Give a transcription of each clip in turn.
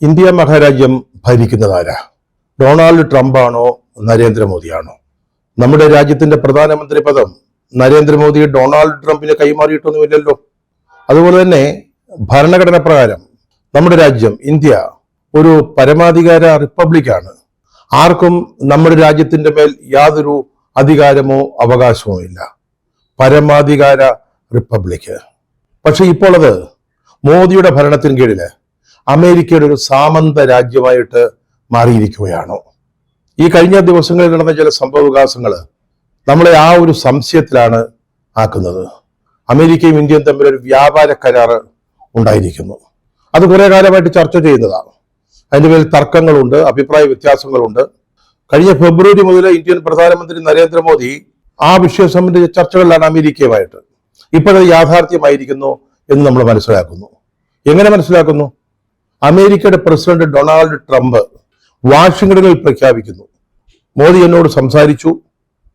India മഹാരാജ്യം ഭരിക്കുന്നതാരാ? Donald ട്രംപാണോ നരേന്ദ്രമോദിയാണോ? നമ്മുടെ രാജ്യത്തിന്റെ പ്രധാനമന്ത്രി പദം നരേന്ദ്രമോദി ഡൊണാൾഡ് ട്രംപിന് കൈമാറിയിട്ടൊന്നുമില്ലല്ലോ. അതുപോലെ തന്നെ ഭരണഘടന പ്രകാരം നമ്മുടെ രാജ്യം ഇന്ത്യ ഒരു പരമാധികാര റിപ്പബ്ലിക്കാണ്. ആർക്കും നമ്മുടെ രാജ്യത്തിന്റെ മേൽ യാതൊരു അധികാരമോ അവകാശമോ ഇല്ല. പരമാധികാര റിപ്പബ്ലിക്ക്. പക്ഷെ ഇപ്പോൾ അത് മോദിയുടെ ഭരണത്തിന് കീഴില് അമേരിക്കയുടെ ഒരു സാമന്ത രാജ്യമായിട്ട് മാറിയിരിക്കുകയാണോ? ഈ കഴിഞ്ഞ ദിവസങ്ങളിൽ നടന്ന ചില സംഭവ വികാസങ്ങൾ നമ്മളെ ആ ഒരു സംശയത്തിലാണ് ആക്കുന്നത്. അമേരിക്കയും ഇന്ത്യയും തമ്മിൽ ഒരു വ്യാപാര കരാറ് ഉണ്ടായിരിക്കുന്നു. അത് കുറെ കാലമായിട്ട് ചർച്ച ചെയ്യുന്നതാണ്. അതിൻ്റെ മേൽ തർക്കങ്ങളുണ്ട്, അഭിപ്രായ വ്യത്യാസങ്ങളുണ്ട്. കഴിഞ്ഞ ഫെബ്രുവരി മുതൽ ഇന്ത്യൻ പ്രധാനമന്ത്രി നരേന്ദ്രമോദി ആ വിഷയം സംബന്ധിച്ച ചർച്ചകളിലാണ് അമേരിക്കയുമായിട്ട്. ഇപ്പോഴത് യാഥാർത്ഥ്യമായിരിക്കുന്നു എന്ന് നമ്മൾ മനസ്സിലാക്കുന്നു. എങ്ങനെ മനസ്സിലാക്കുന്നു? അമേരിക്കയുടെ പ്രസിഡന്റ് ഡൊണാൾഡ് ട്രംപ് വാഷിംഗ്ടണിൽ പ്രഖ്യാപിക്കുന്നു, മോദി എന്നോട് സംസാരിച്ചു,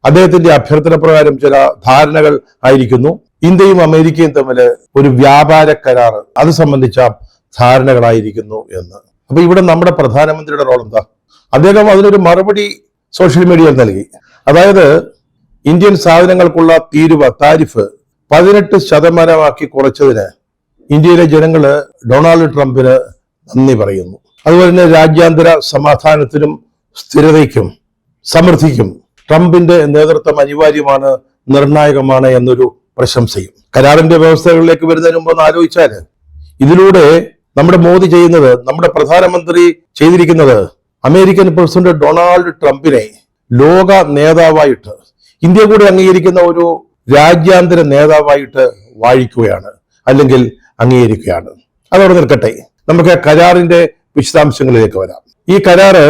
അദ്ദേഹത്തിന്റെ അഭ്യർത്ഥന പ്രകാരം ചില ധാരണകൾ ആയിരിക്കുന്നു, ഇന്ത്യയും അമേരിക്കയും തമ്മിൽ ഒരു വ്യാപാര കരാർ അത് സംബന്ധിച്ച ധാരണകളായിരിക്കുന്നു എന്ന്. അപ്പൊ ഇവിടെ നമ്മുടെ പ്രധാനമന്ത്രിയുടെ റോൾ എന്താ? അദ്ദേഹം അതിനൊരു മറുപടി സോഷ്യൽ മീഡിയയിൽ നൽകി. അതായത് ഇന്ത്യൻ സാധനങ്ങൾക്കുള്ള താരിഫ് 18% കുറച്ചതിന് ഇന്ത്യയിലെ ജനങ്ങള് ഡൊണാൾഡ് ട്രംപിന് നന്ദി പറയുന്നു. അതുപോലെ തന്നെ രാജ്യാന്തര സമാധാനത്തിനും സ്ഥിരതയ്ക്കും സമൃദ്ധിക്കും ട്രംപിന്റെ നേതൃത്വം അനിവാര്യമാണ്, നിർണായകമാണ് എന്നൊരു പ്രശംസയും. കരാറിന്റെ വ്യവസ്ഥകളിലേക്ക് വരുന്നതിന് മുമ്പ് ഒന്ന് ആലോചിച്ചാല് ഇതിലൂടെ നമ്മുടെ മോദി ചെയ്യുന്നത്, നമ്മുടെ പ്രധാനമന്ത്രി ചെയ്തിരിക്കുന്നത്, അമേരിക്കൻ പ്രസിഡന്റ് ഡൊണാൾഡ് ട്രംപിനെ ലോക നേതാവായിട്ട്, ഇന്ത്യ കൂടി അംഗീകരിക്കുന്ന ഒരു രാജ്യാന്തര നേതാവായിട്ട് വാഴിക്കുകയാണ്, അല്ലെങ്കിൽ അംഗീകരിക്കുകയാണ്. അതോടെ നിൽക്കട്ടെ, നമുക്ക് കരാറിന്റെ വിശദാംശങ്ങളിലേക്ക് വരാം. ഈ കരാറ്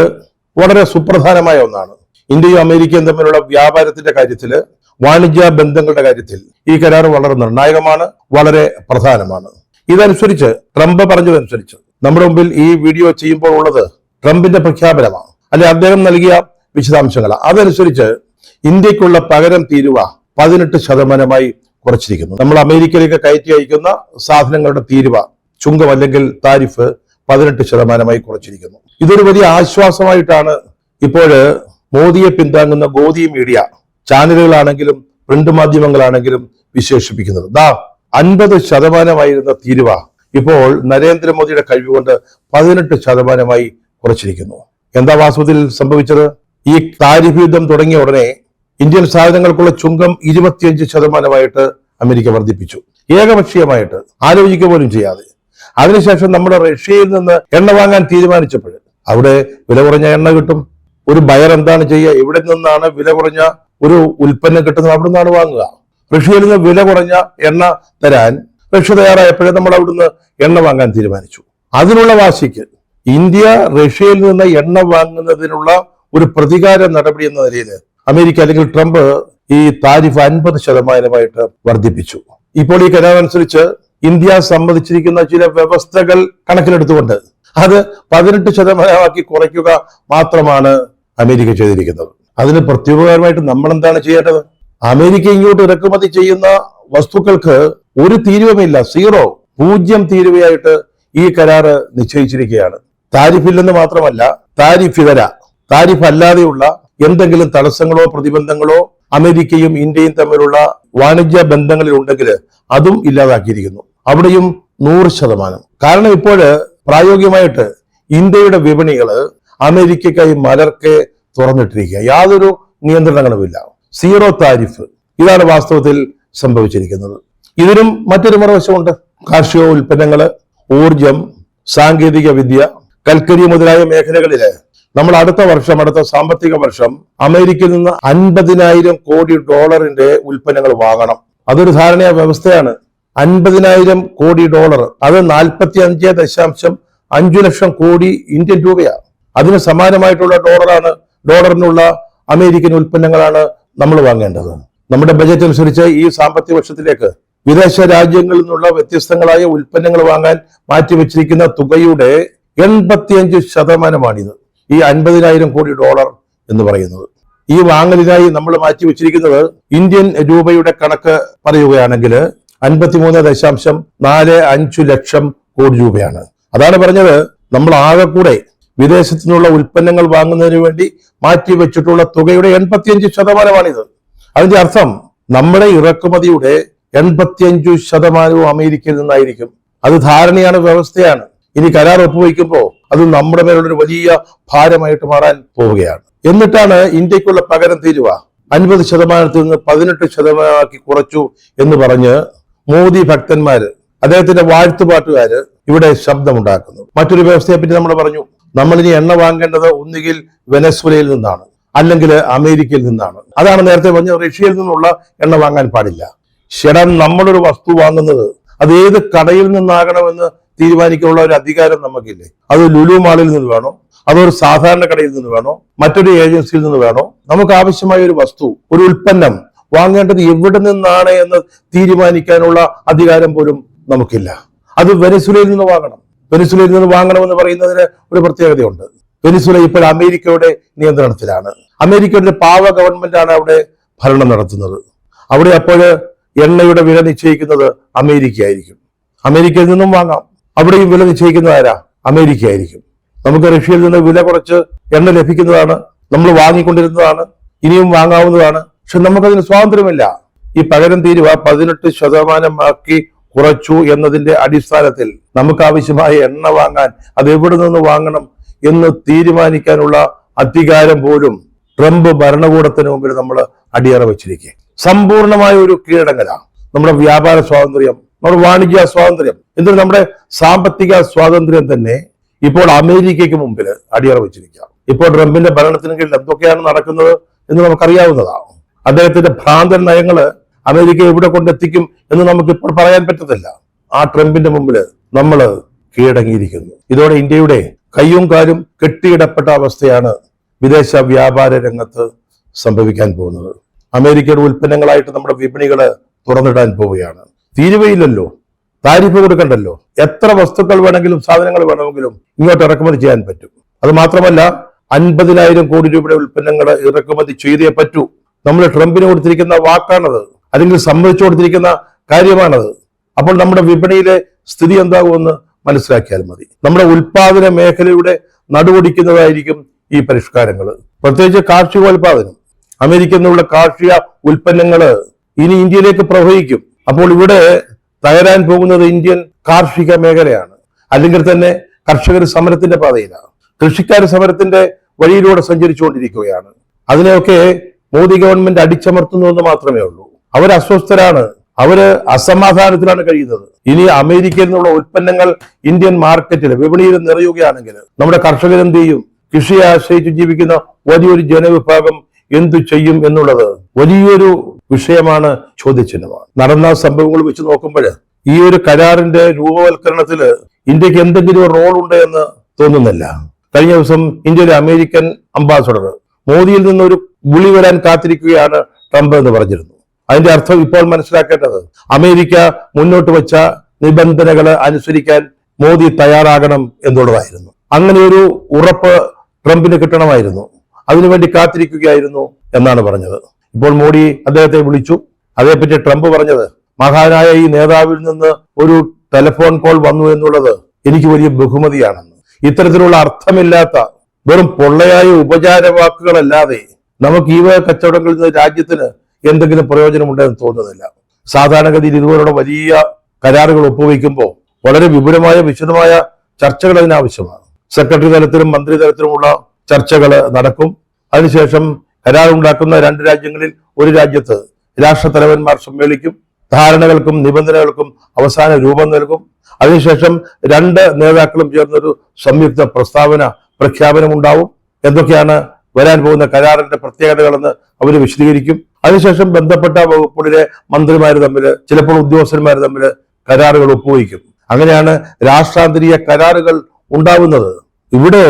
വളരെ സുപ്രധാനമായ ഒന്നാണ്. ഇന്ത്യയും അമേരിക്കയും തമ്മിലുള്ള വ്യാപാരത്തിന്റെ കാര്യത്തില്, വാണിജ്യ ബന്ധങ്ങളുടെ കാര്യത്തിൽ ഈ കരാർ വളരെ നിർണായകമാണ്, വളരെ പ്രധാനമാണ്. ഇതനുസരിച്ച് ട്രംപ് പറഞ്ഞതനുസരിച്ച് നമ്മുടെ മുമ്പിൽ ഈ വീഡിയോ ചെയ്യുമ്പോൾ ഉള്ളത് ട്രംപിന്റെ പ്രഖ്യാപനമാണ്, അല്ലെ അദ്ദേഹം നൽകിയ വിശദാംശങ്ങളാണ്. അതനുസരിച്ച് ഇന്ത്യക്കുള്ള പകരം തീരുവ 18% കുറച്ചിരിക്കുന്നു. നമ്മൾ അമേരിക്കയിലേക്ക് കയറ്റി അയക്കുന്ന സാധനങ്ങളുടെ തീരുവ, ചുങ്കം അല്ലെങ്കിൽ താരിഫ് 18% കുറച്ചിരിക്കുന്നു. ഇതൊരു വലിയ ആശ്വാസമായിട്ടാണ് ഇപ്പോൾ മോദിയെ പിന്താങ്ങുന്ന ഗോദി മീഡിയ ചാനലുകളാണെങ്കിലും പ്രിന്റ് മാധ്യമങ്ങളാണെങ്കിലും വിശേഷിപ്പിക്കുന്നത്. 50% തീരുവ ഇപ്പോൾ നരേന്ദ്രമോദിയുടെ കഴിവുകൊണ്ട് 18% കുറച്ചിരിക്കുന്നു. എന്താ വാസ്തവത്തിൽ സംഭവിച്ചത്? ഈ താരിഫ് യുദ്ധം തുടങ്ങിയ ഉടനെ ഇന്ത്യൻ സാധനങ്ങൾക്കുള്ള ചുങ്കം 25% അമേരിക്ക വർദ്ധിപ്പിച്ചു, ഏകപക്ഷീയമായിട്ട്, ആലോചിക്കുക പോലും ചെയ്യാതെ. അതിനുശേഷം നമ്മുടെ റഷ്യയിൽ നിന്ന് എണ്ണ വാങ്ങാൻ തീരുമാനിച്ചപ്പോൾ അവിടെ വില കുറഞ്ഞ എണ്ണ കിട്ടും. ഒരു ബയർ എന്താണ് ചെയ്യുക? എവിടെ നിന്നാണ് വില കുറഞ്ഞ ഒരു ഉൽപ്പന്നം കിട്ടുന്നത് അവിടെ നിന്നാണ് വാങ്ങുക. റഷ്യയിൽ നിന്ന് വില കുറഞ്ഞ എണ്ണ തരാൻ റഷ്യ തയ്യാറായപ്പോഴേ നമ്മൾ അവിടുന്ന് എണ്ണ വാങ്ങാൻ തീരുമാനിച്ചു. അതിനുള്ള വാശിക്ക് ഇന്ത്യ റഷ്യയിൽ നിന്ന് എണ്ണ വാങ്ങുന്നതിനുള്ള ഒരു പ്രതികാര നടപടി എന്ന നിലയിൽ അമേരിക്ക അല്ലെങ്കിൽ ട്രംപ് ഈ താരിഫ് 50% വർദ്ധിപ്പിച്ചു. ഇപ്പോൾ ഈ കരാർ അനുസരിച്ച് ഇന്ത്യ സമ്മതിച്ചിരിക്കുന്ന ചില വ്യവസ്ഥകൾ കണക്കിലെടുത്തുകൊണ്ട് അത് 18% കുറയ്ക്കുക മാത്രമാണ് അമേരിക്ക ചെയ്തിരിക്കുന്നത്. അതിന് പ്രത്യുപകാരമായിട്ട് നമ്മൾ എന്താണ് ചെയ്യേണ്ടത്? അമേരിക്ക ഇങ്ങോട്ട് ഇറക്കുമതി ചെയ്യുന്ന വസ്തുക്കൾക്ക് ഒരു തീരുവമില്ല, 0 തീരുവയായിട്ട് ഈ കരാറ് നിശ്ചയിച്ചിരിക്കുകയാണ്. താരിഫില്ലെന്ന് മാത്രമല്ല, താരിഫ് അല്ലാതെയുള്ള എന്തെങ്കിലും തടസ്സങ്ങളോ പ്രതിബന്ധങ്ങളോ അമേരിക്കയും ഇന്ത്യയും തമ്മിലുള്ള വാണിജ്യ ബന്ധങ്ങളിൽ ഉണ്ടെങ്കിൽ അതും ഇല്ലാതാക്കിയിരിക്കുന്നു. അവിടെയും 100%. കാരണം ഇപ്പോൾ പ്രായോഗികമായിട്ട് ഇന്ത്യയുടെ വിപണികള് അമേരിക്കയ്ക്കായി മലർക്കെ തുറന്നിട്ടിരിക്കുക, യാതൊരു നിയന്ത്രണങ്ങളുമില്ല, 0 താരിഫ്. ഇതാണ് വാസ്തവത്തിൽ സംഭവിച്ചിരിക്കുന്നത്. ഇതിനും മറ്റൊരു മറുവശമുണ്ട്. കാർഷിക ഉൽപ്പന്നങ്ങള്, ഊർജം, സാങ്കേതിക വിദ്യ, കൽക്കരി മുതലായ മേഖലകളില് നമ്മൾ അടുത്ത സാമ്പത്തിക വർഷം അമേരിക്കയിൽ നിന്ന് $50,000 കോടി ഉൽപ്പന്നങ്ങൾ വാങ്ങണം. അതൊരു ധാരണ വ്യവസ്ഥയാണ്. $50,000 കോടി, അത് 45.5 ലക്ഷം കോടി ഇന്ത്യൻ രൂപയാണ്. അതിന് സമാനമായിട്ടുള്ള ഡോളറിനുള്ള അമേരിക്കൻ ഉൽപ്പന്നങ്ങളാണ് നമ്മൾ വാങ്ങേണ്ടത്. നമ്മുടെ ബജറ്റ് അനുസരിച്ച് ഈ സാമ്പത്തിക വർഷത്തിലേക്ക് വിദേശ രാജ്യങ്ങളിൽ നിന്നുള്ള വ്യത്യസ്തങ്ങളായ ഉൽപ്പന്നങ്ങൾ വാങ്ങാൻ മാറ്റിവെച്ചിരിക്കുന്ന തുകയുടെ 85%മാണിത്, ഈ $50,000 കോടി എന്ന് പറയുന്നത്. ഈ വാങ്ങലിനായി നമ്മൾ മാറ്റിവെച്ചിരിക്കുന്നത് ഇന്ത്യൻ രൂപയുടെ കണക്ക് പറയുകയാണെങ്കിൽ 53.45 ലക്ഷം കോടി രൂപയാണ്. അതാണ് പറഞ്ഞത് നമ്മൾ ആകെ കൂടെ വിദേശത്തു നിന്നുള്ള ഉൽപ്പന്നങ്ങൾ വാങ്ങുന്നതിന് വേണ്ടി മാറ്റിവെച്ചിട്ടുള്ള തുകയുടെ 85%. അതിന്റെ അർത്ഥം നമ്മുടെ ഇറക്കുമതിയുടെ 85% അമേരിക്കയിൽ നിന്നായിരിക്കും. അത് ധാരണയാണ്, വ്യവസ്ഥയാണ്. ഇനി കരാർ ഒപ്പുവയ്ക്കുമ്പോൾ അത് നമ്മുടെ മേലുള്ളൊരു വലിയ ഭാരമായിട്ട് മാറാൻ പോവുകയാണ്. എന്നിട്ടാണ് ഇന്ത്യക്കുള്ള പകരം തീരുവ 50% നിന്ന് 18% കുറച്ചു എന്ന് പറഞ്ഞ് മോദി ഭക്തന്മാര്, അദ്ദേഹത്തിന്റെ വാഴ്ത്തുപാട്ടുകാര് ഇവിടെ ശബ്ദമുണ്ടാക്കുന്നു. മറ്റൊരു വ്യവസ്ഥയെ പറ്റി നമ്മൾ പറഞ്ഞു, നമ്മളിനി എണ്ണ വാങ്ങേണ്ടത് ഒന്നുകിൽ വെനസ്വലയിൽ നിന്നാണ്, അല്ലെങ്കിൽ അമേരിക്കയിൽ നിന്നാണ്. അതാണ് നേരത്തെ പറഞ്ഞ റഷ്യയിൽ നിന്നുള്ള എണ്ണ വാങ്ങാൻ പാടില്ല. ശരം നമ്മളൊരു വസ്തു വാങ്ങുന്നത് അത് ഏത് കടയിൽ നിന്നാകണമെന്ന് തീരുമാനിക്കാനുള്ള ഒരു അധികാരം നമുക്കില്ലേ? അത് ലുലു മാളിൽ നിന്ന് വേണോ, അതൊരു സാധാരണ കടയിൽ നിന്ന് വേണോ, മറ്റൊരു ഏജൻസിയിൽ നിന്ന് വേണോ? നമുക്ക് ആവശ്യമായ ഒരു വസ്തു, ഒരു ഉൽപ്പന്നം വാങ്ങേണ്ടത് എവിടെ നിന്നാണ് എന്ന് തീരുമാനിക്കാനുള്ള അധികാരം പോലും നമുക്കില്ല. അത് വെനസ്വേലയിൽ നിന്ന് വാങ്ങണം. വെനസ്വേലയിൽ നിന്ന് വാങ്ങണമെന്ന് പറയുന്നതിന് ഒരു പ്രത്യേകതയുണ്ട്. വെനസ്വേല ഇപ്പോൾ അമേരിക്കയുടെ നിയന്ത്രണത്തിലാണ്. അമേരിക്കയുടെ പാവ ഗവൺമെന്റാണ് അവിടെ ഭരണം നടത്തുന്നത്. അവിടെ അപ്പോൾ എണ്ണയുടെ വില നിശ്ചയിക്കുന്നത് അമേരിക്ക ആയിരിക്കും. അമേരിക്കയിൽ നിന്നും വാങ്ങാം. അവിടെയും വില നിശ്ചയിക്കുന്നത് ആരാ? അമേരിക്ക ആയിരിക്കും. നമുക്ക് റഷ്യയിൽ നിന്ന് വില കുറച്ച് എണ്ണ ലഭിക്കുന്നതാണ്, നമ്മൾ വാങ്ങിക്കൊണ്ടിരുന്നതാണ്, ഇനിയും വാങ്ങാവുന്നതാണ്. പക്ഷെ നമുക്കതിന് സ്വാതന്ത്ര്യമില്ല. ഈ പകരം തീരുവ 18% കുറച്ചു എന്നതിന്റെ അടിസ്ഥാനത്തിൽ നമുക്ക് ആവശ്യമായ എണ്ണ വാങ്ങാൻ അത് എവിടെ നിന്ന് വാങ്ങണം എന്ന് തീരുമാനിക്കാനുള്ള അധികാരം പോലും ട്രംപ് ഭരണകൂടത്തിന് മുമ്പിൽ നമ്മൾ അടിയറ വെച്ചിരിക്കുക. സമ്പൂർണമായ ഒരു കീഴടങ്ങലാണ് നമ്മുടെ വ്യാപാര സ്വാതന്ത്ര്യം, നമ്മുടെ വാണിജ്യ സ്വാതന്ത്ര്യം, എന്നിട്ട് നമ്മുടെ സാമ്പത്തിക സ്വാതന്ത്ര്യം തന്നെ ഇപ്പോൾ അമേരിക്കയ്ക്ക് മുമ്പിൽ അടിയറ വെച്ചിരിക്കുക. ഇപ്പോൾ ട്രംപിന്റെ ഭരണത്തിന് കീഴിൽ എന്തൊക്കെയാണ് നടക്കുന്നത് എന്ന് നമുക്കറിയാവുന്നതാണ്. അദ്ദേഹത്തിന്റെ ഭ്രാന്തൻ നയങ്ങള് അമേരിക്ക എവിടെ കൊണ്ടെത്തിക്കും എന്ന് നമുക്ക് ഇപ്പോൾ പറയാൻ പറ്റത്തില്ല. ആ ട്രംപിന്റെ മുമ്പിൽ നമ്മൾ കീഴടങ്ങിയിരിക്കുന്നു. ഇതോടെ ഇന്ത്യയുടെ കയ്യും കാലും കെട്ടിയിടപ്പെട്ട അവസ്ഥയാണ് വിദേശ വ്യാപാര രംഗത്ത് സംഭവിക്കാൻ പോകുന്നത്. അമേരിക്കയുടെ ഉൽപ്പന്നങ്ങളായിട്ട് നമ്മുടെ വിപണികള് തുറന്നിടാൻ പോവുകയാണ്. തീരുവയില്ലല്ലോ, താരിഫ് കൊടുക്കണ്ടല്ലോ. എത്ര വസ്തുക്കൾ വേണമെങ്കിലും സാധനങ്ങൾ വേണമെങ്കിലും ഇങ്ങോട്ട് ഇറക്കുമതി ചെയ്യാൻ പറ്റും. അത് മാത്രമല്ല 50,000 കോടി രൂപയുടെ ഉൽപ്പന്നങ്ങൾ ഇറക്കുമതി ചെയ്തേ പറ്റൂ. നമ്മൾ ട്രംപിന് കൊടുത്തിരിക്കുന്ന വാക്കാണത്, അല്ലെങ്കിൽ സമ്മതിച്ചു കൊടുത്തിരിക്കുന്ന കാര്യമാണത്. അപ്പോൾ നമ്മുടെ വിപണിയിലെ സ്ഥിതി എന്താകുമെന്ന് മനസ്സിലാക്കിയാൽ മതി. നമ്മുടെ ഉൽപാദന മേഖലയുടെ നടുവൊടിക്കുന്നതായിരിക്കും ഈ പരിഷ്കാരങ്ങൾ, പ്രത്യേകിച്ച് കാർഷികോൽപാദനം. അമേരിക്കയിൽ നിന്നുള്ള കാർഷിക ഉൽപ്പന്നങ്ങള് ഇനി ഇന്ത്യയിലേക്ക് പ്രവഹിക്കും. അപ്പോൾ ഇവിടെ തകരാൻ പോകുന്നത് ഇന്ത്യൻ കാർഷിക മേഖലയാണ്. അല്ലെങ്കിൽ തന്നെ കർഷകർ സമരത്തിന്റെ പാതയിലാണ്, കൃഷിക്കാർ സമരത്തിന്റെ വഴിയിലൂടെ സഞ്ചരിച്ചുകൊണ്ടിരിക്കുകയാണ്. അതിനെയൊക്കെ മോദി ഗവൺമെന്റ് അടിച്ചമർത്തുന്നു എന്ന് മാത്രമേ ഉള്ളൂ. അവർ അസ്വസ്ഥരാണ്, അവര് അസമാധാനത്തിലാണ് കഴിയുന്നത്. ഇനി അമേരിക്കയിൽ നിന്നുള്ള ഉൽപ്പന്നങ്ങൾ ഇന്ത്യൻ മാർക്കറ്റിൽ വിപണിയിൽ നിറയുകയാണെങ്കിൽ നമ്മുടെ കർഷകർ എന്ത് ചെയ്യും? കൃഷിയെ ആശ്രയിച്ച് ജീവിക്കുന്ന വലിയൊരു ജനവിഭാഗം എന്തു ചെയ്യും എന്നുള്ളത് വലിയൊരു വിഷയമാണ്, ചോദ്യചിഹ്നമാണ്. നടന്ന സംഭവങ്ങൾ വെച്ച് നോക്കുമ്പോൾ ഈ ഒരു കരാറിന്റെ രൂപവൽക്കരണത്തില് ഇന്ത്യക്ക് എന്തെങ്കിലും ഒരു റോൾ ഉണ്ട് എന്ന് തോന്നുന്നില്ല. കഴിഞ്ഞ ദിവസം ഇന്ത്യയിലെ അമേരിക്കൻ അംബാസഡർ മോദിയിൽ നിന്നൊരു വിളി വരാൻ കാത്തിരിക്കുകയാണ് ട്രംപ് എന്ന് പറഞ്ഞിരുന്നു. അതിന്റെ അർത്ഥം ഇപ്പോൾ മനസ്സിലാക്കേണ്ടത് അമേരിക്ക മുന്നോട്ട് വെച്ച നിബന്ധനകൾ അനുസരിക്കാൻ മോദി തയ്യാറാകണം എന്നുള്ളതായിരുന്നു. അങ്ങനെ ഒരു ഉറപ്പ് ട്രംപിന് കിട്ടണമായിരുന്നു. അതിനുവേണ്ടി കാത്തിരിക്കുകയായിരുന്നു എന്നാണ് പറഞ്ഞത്. ഇപ്പോൾ മോഡി അദ്ദേഹത്തെ വിളിച്ചു. അതേപ്പറ്റി ട്രംപ് പറഞ്ഞത്, മഹാനായ ഈ നേതാവിൽ നിന്ന് ഒരു ടെലിഫോൺ കോൾ വന്നു എന്നുള്ളത് എനിക്ക് വലിയ ബഹുമതിയാണെന്ന്. ഇത്തരത്തിലുള്ള അർത്ഥമില്ലാത്ത വെറും പൊള്ളയായ ഉപചാര വാക്കുകളല്ലാതെ നമുക്ക് ഈ കച്ചവടങ്ങളിൽ നിന്ന് രാജ്യത്തിന് എന്തെങ്കിലും പ്രയോജനമുണ്ടെന്ന് തോന്നുന്നില്ല. സാധാരണഗതിയിൽ ഇതുപോലുള്ള വലിയ കരാറുകൾ ഒപ്പുവയ്ക്കുമ്പോൾ വളരെ വിപുലമായ വിശദമായ ചർച്ചകൾ അതിനാവശ്യമാണ്. സെക്രട്ടറി തലത്തിലും മന്ത്രി തലത്തിലുമുള്ള ചർച്ചകൾ നടക്കും. അതിനുശേഷം കരാറുണ്ടാക്കുന്ന 2 രാജ്യങ്ങളിൽ ഒരു രാജ്യത്ത് രാഷ്ട്രത്തലവന്മാർ സമ്മേളിക്കും. ധാരണകൾക്കും നിബന്ധനകൾക്കും അവസാന രൂപം നൽകും. അതിനുശേഷം 2 നേതാക്കളും ചേർന്നൊരു സംയുക്ത പ്രഖ്യാപനം ഉണ്ടാവും. എന്തൊക്കെയാണ് വരാൻ പോകുന്ന കരാറിന്റെ പ്രത്യേകതകളെന്ന് അവർ വിശദീകരിക്കും. അതിനുശേഷം ബന്ധപ്പെട്ട വകുപ്പുകളിലെ മന്ത്രിമാർ തമ്മിൽ, ചിലപ്പോൾ ഉദ്യോഗസ്ഥന്മാർ തമ്മിൽ കരാറുകൾ ഒപ്പുവയ്ക്കും. അങ്ങനെയാണ് രാഷ്ട്രാന്തരീയ കരാറുകൾ ഉണ്ടാവുന്നത്. ഇവിടെ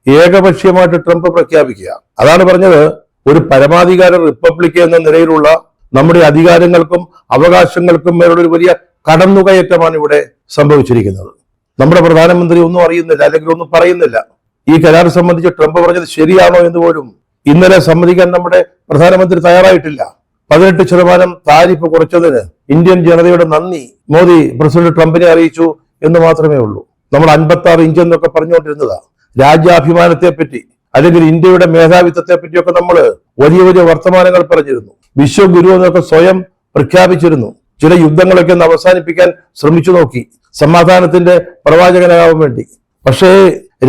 ഏകപക്ഷീയമായിട്ട് ട്രംപ് പ്രഖ്യാപിക്കുക. അതാണ് പറഞ്ഞത്, ഒരു പരമാധികാര റിപ്പബ്ലിക് എന്ന നിലയിലുള്ള നമ്മുടെ അധികാരങ്ങൾക്കും അവകാശങ്ങൾക്കും മേലുള്ള ഒരു വലിയ കടന്നുകയറ്റമാണ് ഇവിടെ സംഭവിച്ചിരിക്കുന്നത്. നമ്മുടെ പ്രധാനമന്ത്രി ഒന്നും അറിയുന്നില്ല, അല്ലെങ്കിൽ ഒന്നും പറയുന്നില്ല. ഈ കരാർ സംബന്ധിച്ച് ട്രംപ് പറഞ്ഞത് ശരിയാണോ എന്ന് പോലും ഇന്നലെ സമ്മതിക്കാൻ നമ്മുടെ പ്രധാനമന്ത്രി തയ്യാറായിട്ടില്ല. 18% താരിഫ് കുറച്ചതിന് ഇന്ത്യൻ ജനതയുടെ നന്ദി മോദി പ്രസിഡന്റ് ട്രംപിനെ അറിയിച്ചു എന്ന് മാത്രമേ ഉള്ളൂ. നമ്മൾ 56 ഇഞ്ച് എന്നൊക്കെ പറഞ്ഞുകൊണ്ടിരുന്നതാ. രാജ്യാഭിമാനത്തെ പറ്റി അല്ലെങ്കിൽ ഇന്ത്യയുടെ മേധാവിത്വത്തെ പറ്റിയൊക്കെ നമ്മൾ വലിയ വലിയ വർത്തമാനങ്ങൾ പറഞ്ഞിരുന്നു. വിശ്വഗുരു എന്നൊക്കെ സ്വയം പ്രഖ്യാപിച്ചിരുന്നു. ചില യുദ്ധങ്ങളൊക്കെ ഒന്ന് അവസാനിപ്പിക്കാൻ ശ്രമിച്ചു നോക്കി, സമാധാനത്തിന്റെ പ്രവാചകനാകാൻ വേണ്ടി. പക്ഷേ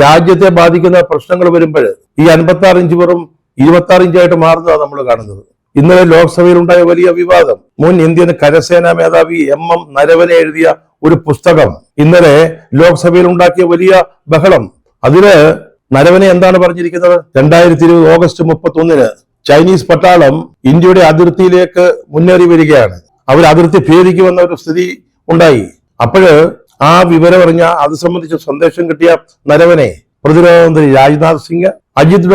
രാജ്യത്തെ ബാധിക്കുന്ന പ്രശ്നങ്ങൾ വരുമ്പോൾ ഈ 56 ഇഞ്ച് വെറും 26 ഇഞ്ചായിട്ട് മാറുന്നതാണ് നമ്മൾ കാണുന്നത്. ഇന്നലെ ലോക്സഭയിൽ ഉണ്ടായ വലിയ വിവാദം, മുൻ ഇന്ത്യൻ കരസേനാ മേധാവി MM നരവനെ എഴുതിയ ഒരു പുസ്തകം ഇന്നലെ ലോക്സഭയിൽ ഉണ്ടാക്കിയ വലിയ ബഹളം. അതില് നരവനെ എന്താണ് പറഞ്ഞിരിക്കുന്നത്? 2020 ഓഗസ്റ്റ് 31 ചൈനീസ് പട്ടാളം ഇന്ത്യയുടെ അതിർത്തിയിലേക്ക് മുന്നേറി വരികയാണ്. അവർ അതിർത്തി ഭേദിക്കുമെന്ന ഒരു സ്ഥിതി ഉണ്ടായി. അപ്പോഴ് ആ വിവരം അറിഞ്ഞ അത് സംബന്ധിച്ച് സന്ദേശം കിട്ടിയ നരവനെ പ്രതിരോധ മന്ത്രി രാജ്നാഥ് സിംഗ്, അജിത്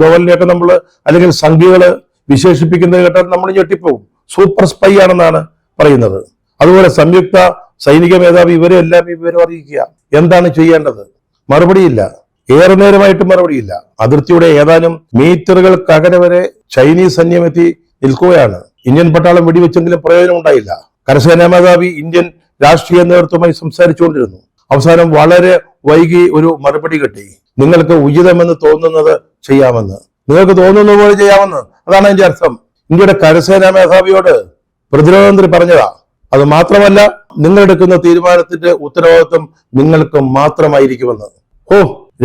ഡോവലിനെയൊക്കെ നമ്മൾ അല്ലെങ്കിൽ സംഘികള് വിശേഷിപ്പിക്കുന്നത് കേട്ടാൽ നമ്മൾ ഞെട്ടിപ്പോവും. സൂപ്പർ സ്പൈ ആണെന്നാണ് പറയുന്നത്. അതുപോലെ സംയുക്ത സൈനിക മേധാവി ഇവരെ എല്ലാം ഈ വിവരം അറിയിക്കുക. എന്താണ് ചെയ്യേണ്ടത്? മറുപടിയില്ല. ഏറെ നേരമായിട്ട് മറുപടിയില്ല. അതിർത്തിയുടെ ഏതാനും മീറ്ററുകൾക്കകലെ വരെ ചൈനീസ് സൈന്യം എത്തി നിൽക്കുകയാണ്. ഇന്ത്യൻ പട്ടാളം വെടിവെച്ചെങ്കിലും പ്രയോജനം ഉണ്ടായില്ല. കരസേനാ മേധാവി ഇന്ത്യൻ രാഷ്ട്രീയ നേതൃത്വവുമായി സംസാരിച്ചുകൊണ്ടിരുന്നു. അവസാനം വളരെ വൈകി ഒരു മറുപടി കിട്ടി. നിങ്ങൾക്ക് ഉചിതമെന്ന് തോന്നുന്നത് ചെയ്യാമെന്ന്, നിങ്ങൾക്ക് തോന്നുന്ന പോലെ ചെയ്യാമെന്ന്. അതാണ് അതിന്റെ അർത്ഥം. ഇന്ത്യയുടെ കരസേനാ മേധാവിയോട് പ്രതിരോധ മന്ത്രി പറഞ്ഞതാ. അത് മാത്രമല്ല, നിങ്ങളെടുക്കുന്ന തീരുമാനത്തിന്റെ ഉത്തരവാദിത്വം നിങ്ങൾക്ക് മാത്രമായിരിക്കുമെന്ന്.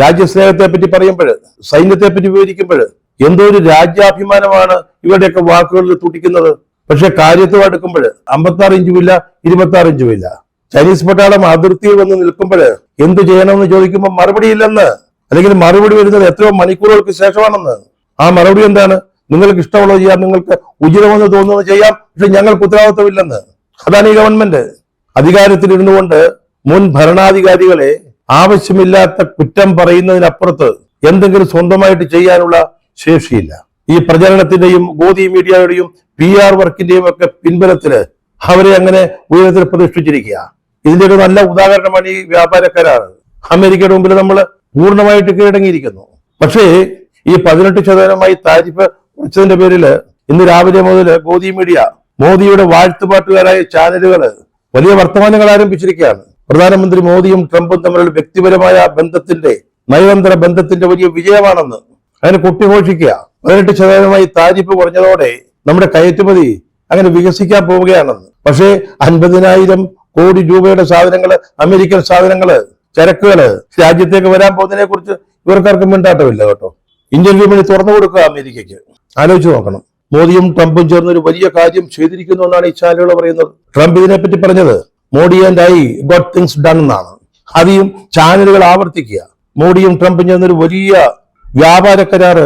രാജ്യസ്നേഹത്തെ പറ്റി പറയുമ്പോൾ, സൈന്യത്തെ പറ്റി വിവരിക്കുമ്പോൾ എന്തോ ഒരു രാജ്യാഭിമാനമാണ് ഇവരുടെയൊക്കെ വാക്കുകളിൽ തുടിക്കുന്നത്. പക്ഷെ കാര്യത്തിൽ അടുക്കുമ്പോൾ 56 ഇഞ്ചുമില്ല, 26 ഇഞ്ചുമില്ല. ചൈനീസ് പട്ടാളം അതിർത്തിയിൽ വന്ന് നിൽക്കുമ്പോൾ എന്ത് ചെയ്യണമെന്ന് ചോദിക്കുമ്പോൾ മറുപടിയില്ലെന്ന്, അല്ലെങ്കിൽ മറുപടി വരുന്നത് എത്രയോ മണിക്കൂറുകൾക്ക് ശേഷമാണെന്ന്. ആ മറുപടി എന്താണ്? നിങ്ങൾക്ക് ഇഷ്ടമുള്ളത് ചെയ്യാം, നിങ്ങൾക്ക് ഉചിതമെന്ന് തോന്നുന്നത് ചെയ്യാം, പക്ഷെ ഞങ്ങൾക്ക് ഉത്തരവാദിത്വമില്ലെന്ന്. അതാണ് ഈ ഗവൺമെന്റ്. അധികാരത്തിലിരുന്നു കൊണ്ട് മുൻ ഭരണാധികാരികളെ ആവശ്യമില്ലാത്ത കുറ്റം പറയുന്നതിനപ്പുറത്ത് എന്തെങ്കിലും സ്വന്തമായിട്ട് ചെയ്യാനുള്ള ശേഷിയില്ല. ഈ പ്രചരണത്തിന്റെയും ഗോദി മീഡിയയുടെയും PR വർക്കിന്റെയും ഒക്കെ പിൻബലത്തില് അവരെ അങ്ങനെ ഉയരത്തിൽ പ്രതിഷ്ഠിച്ചിരിക്കുക. ഇതിന്റെയൊക്കെ നല്ല ഉദാഹരണമാണ് ഈ വ്യാപാരക്കാരാണ്. അമേരിക്കയുടെ മുമ്പിൽ നമ്മൾ പൂർണ്ണമായിട്ട് കീഴടങ്ങിയിരിക്കുന്നു. പക്ഷേ ഈ 18% താരിഫ് കുറച്ചതിന്റെ പേരില് ഇന്ന് രാവിലെ മുതൽ ഗോദി മീഡിയ, മോദിയുടെ വാഴ്ത്തുപാട്ടുകാരായ ചാനലുകള് വലിയ വർത്തമാനങ്ങൾ ആരംഭിച്ചിരിക്കുകയാണ്. പ്രധാനമന്ത്രി മോദിയും ട്രംപും തമ്മിലുള്ള വ്യക്തിപരമായ ബന്ധത്തിന്റെ, നയതന്ത്ര ബന്ധത്തിന്റെ വലിയ വിജയമാണെന്ന് അതിന് കൊട്ടിഘോഷിക്കുക. 18% താരിഫ് കുറഞ്ഞതോടെ നമ്മുടെ കയറ്റുമതി അങ്ങനെ വികസിക്കാൻ പോവുകയാണെന്ന്. പക്ഷേ 50,000 കോടി രൂപയുടെ സാധനങ്ങള്, അമേരിക്കൻ സാധനങ്ങള്, ചരക്കുകള് രാജ്യത്തേക്ക് വരാൻ പോകുന്നതിനെ കുറിച്ച് ഇവർക്കാർക്കും മിണ്ടാട്ടമില്ല കേട്ടോ. ഇന്ത്യൻ വിപണി തുറന്നു കൊടുക്കുക അമേരിക്കയ്ക്ക്. ആലോചിച്ച് നോക്കണം. മോദിയും ട്രംപും ചേർന്ന് ഒരു വലിയ കാര്യം ചെയ്തിരിക്കുന്നു എന്നാണ് ഈ ചാനലുകൾ പറയുന്നത്. ട്രംപ് ഇതിനെപ്പറ്റി പറഞ്ഞത് Modi and I got things done എന്നാണ്. ആദ്യം ചാനലുകൾ ആവർത്തിക്കുക. മോഡിയും ട്രംപും ചേർന്നൊരു വലിയ വ്യാപാര കരാറ്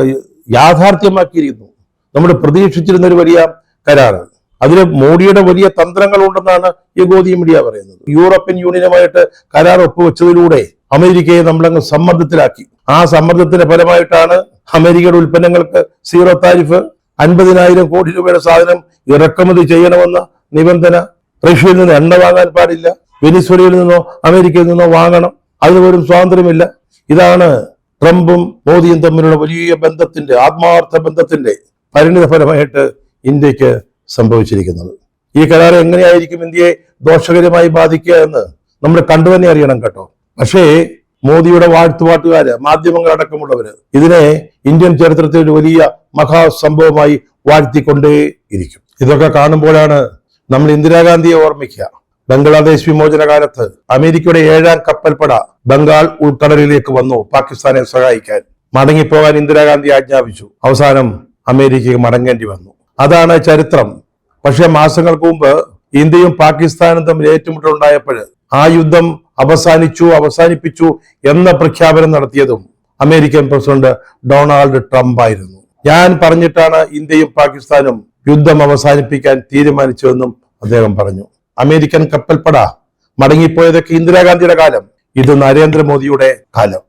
യാഥാർത്ഥ്യമാക്കിയിരിക്കുന്നു. നമ്മൾ പ്രതീക്ഷിച്ചിരുന്ന ഒരു വലിയ കരാറ്. അതിൽ മോഡിയുടെ വലിയ തന്ത്രങ്ങൾ ഉണ്ടെന്നാണ് ഈ ഗോദി മീഡിയ പറയുന്നത്. യൂറോപ്യൻ യൂണിയനുമായിട്ട് കരാർ ഒപ്പുവെച്ചതിലൂടെ അമേരിക്കയെ നമ്മളങ്ങ് സമ്മർദ്ദത്തിലാക്കി. ആ സമ്മർദ്ദത്തിന്റെ ഫലമായിട്ടാണ് അമേരിക്കയുടെ ഉൽപ്പന്നങ്ങൾക്ക് സീറോ താരിഫ്, 50,000 കോടി രൂപയുടെ സാധനം ഇറക്കുമതി ചെയ്യണമെന്ന നിബന്ധന, റഷ്യയിൽ നിന്ന് എണ്ണ വാങ്ങാൻ പാടില്ല, വെനിസ്വേലയിൽ നിന്നോ അമേരിക്കയിൽ നിന്നോ വാങ്ങണം, അതിന് പോലും സ്വാതന്ത്ര്യമില്ല. ഇതാണ് ട്രംപും മോദിയും തമ്മിലുള്ള വലിയ ബന്ധത്തിന്റെ, ആത്മാർത്ഥ ബന്ധത്തിന്റെ പരിണിത ഫലമായിട്ട് ഇന്ത്യക്ക് സംഭവിച്ചിരിക്കുന്നത്. ഈ കരാർ എങ്ങനെയായിരിക്കും ഇന്ത്യയെ ദോഷകരമായി ബാധിക്കുക എന്ന് നമ്മൾ കണ്ടു തന്നെ അറിയണം കേട്ടോ. പക്ഷേ മോദിയുടെ വാഴ്ത്തുപാട്ടുകാര്, മാധ്യമങ്ങൾ അടക്കമുള്ളവര് ഇതിനെ ഇന്ത്യൻ ചരിത്രത്തിൽ ഒരു വലിയ മഹാസംഭവമായി വാഴ്ത്തിക്കൊണ്ടേയിരിക്കും. ഇതൊക്കെ കാണുമ്പോഴാണ് നമ്മൾ ഇന്ദിരാഗാന്ധിയെ ഓർമ്മിക്കുക. ബംഗ്ലാദേശ് വിമോചന കാലത്ത് അമേരിക്കയുടെ 7ാം കപ്പൽപ്പട ബംഗാൾ ഉൾക്കടലിലേക്ക് വന്നു പാകിസ്ഥാനെ സഹായിക്കാൻ. മടങ്ങിപ്പോകാൻ ഇന്ദിരാഗാന്ധി ആജ്ഞാപിച്ചു. അവസാനം അമേരിക്കയ്ക്ക് മടങ്ങേണ്ടി വന്നു. അതാണ് ചരിത്രം. പക്ഷെ മാസങ്ങൾക്ക് മുമ്പ് ഇന്ത്യയും പാകിസ്ഥാനും തമ്മിൽ ഏറ്റുമുട്ടലുണ്ടായപ്പോൾ ആ യുദ്ധം അവസാനിപ്പിച്ചു എന്ന പ്രഖ്യാപനം നടത്തിയതും അമേരിക്കൻ പ്രസിഡന്റ് ഡൊണാൾഡ് ട്രംപ് ആയിരുന്നു. ഞാൻ പറഞ്ഞിട്ടാണ് ഇന്ത്യയും പാകിസ്ഥാനും യുദ്ധം അവസാനിപ്പിക്കാൻ തീരുമാനിച്ചതെന്നും അദ്ദേഹം പറഞ്ഞു. അമേരിക്കൻ കപ്പൽപ്പട മടങ്ങിപ്പോയതൊക്കെ ഇന്ദിരാഗാന്ധിയുടെ കാലം. ഇത് നരേന്ദ്രമോദിയുടെ കാലം.